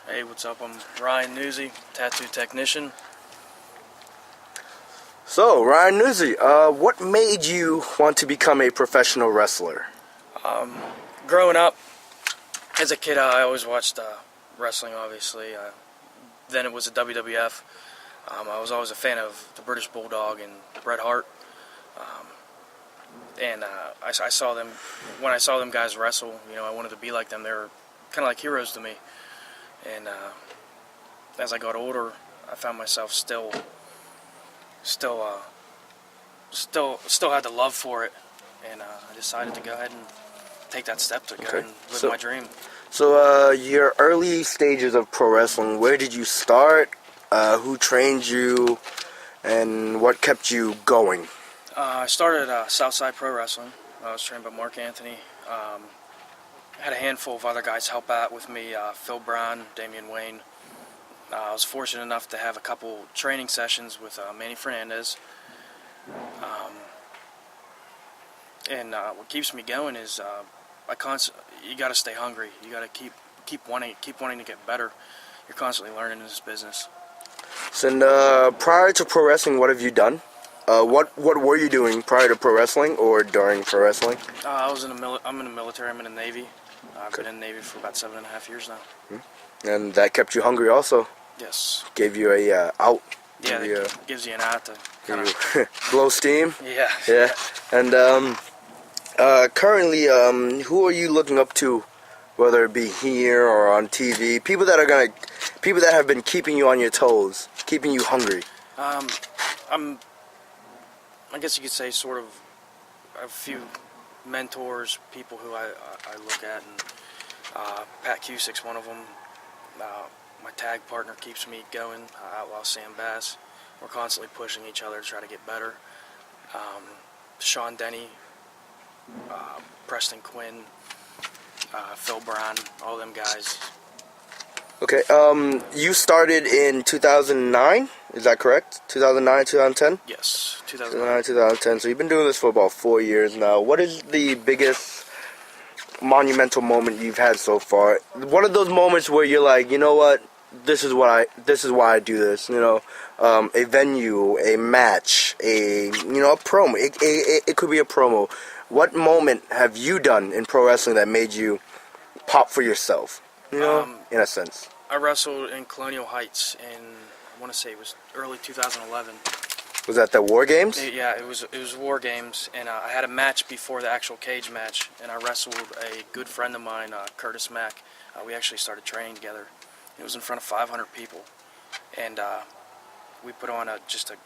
Hey, what's up? I'm Ryan Nuzzi, tattoo technician. So, Ryan Nuzzi, what made you want to become a professional wrestler? Growing up, as a kid, I always watched wrestling, obviously. Then it was the WWF. I was always a fan of the British Bulldog and Bret Hart. I saw them, when I saw them guys wrestle, I wanted to be like them. They were kind of like heroes to me. And as I got older, I found myself still had the love for it, and I decided to go ahead and take that step to go ahead and live my dream. So, your early stages of pro wrestling, where did you start? Who trained you? And what kept you going? I started Southside Pro Wrestling. I was trained by Mark Anthony. I had a handful of other guys help out with me, Phil Brown, Damian Wayne. I was fortunate enough to have a couple training sessions with Manny Fernandez. What keeps me going is you got to stay hungry. You got to keep wanting to get better. You're constantly learning in this business. So, prior to pro wrestling, what have you done? What were you doing prior to pro wrestling or during pro wrestling? I'm in the military. I'm in the Navy. I've been in the Navy for about 7.5 years now. And that kept you hungry also? Yes. Gave you a out? Yeah, it gives you an out to kind of blow steam? Yeah. Yeah. And currently, who are you looking up to, whether it be here or on TV? People that have been keeping you on your toes, keeping you hungry. I guess you could say sort of a few mentors, people who I look at, and Pat Cusick's one of them. My tag partner keeps me going, Outlaw Sam Bass. We're constantly pushing each other to try to get better. Sean Denny, Preston Quinn, Phil Brown, all them guys. Okay, you started in 2009, is that correct? 2009, 2010? Yes, 2009. 2010, so you've been doing this for about 4 years now. What is the biggest monumental moment you've had so far? One of those moments where you're like, you know what, this is why I do this, a venue, a match, a promo, it could be a promo. What moment have you done in pro wrestling that made you pop for yourself, in a sense? I wrestled in Colonial Heights in, I want to say it was early 2011. Was that the War Games? Yeah, it was War Games, and I had a match before the actual cage match, and I wrestled a good friend of mine, Curtis Mack. We actually started training together. It was in front of 500 people, and we put on just a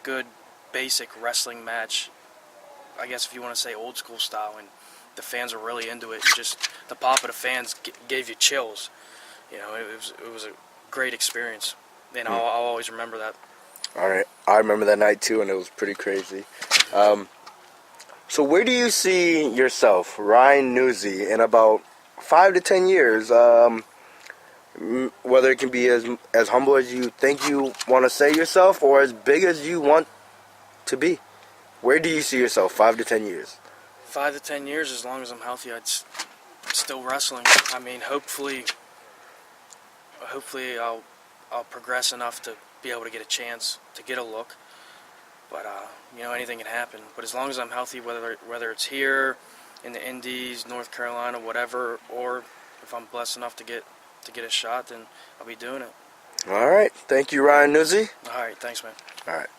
good basic wrestling match, I guess if you want to say old school style, and the fans were really into it. The pop of the fans gave you chills. It was a great experience, and I'll always remember that. All right, I remember that night too, and it was pretty crazy. So where do you see yourself, Ryan Nuzzi, in about 5 to 10 years? Whether it can be as humble as you think you want to say yourself, or as big as you want to be. Where do you see yourself 5 to 10 years? 5 to 10 years, as long as I'm healthy, I'd still wrestling. I mean, hopefully I'll progress enough to be able to get a chance to get a look. But anything can happen. But as long as I'm healthy, whether it's here in the Indies, North Carolina, whatever, or if I'm blessed enough to get a shot, then I'll be doing it. All right. Thank you, Ryan Nuzzi. All right. Thanks, man. All right.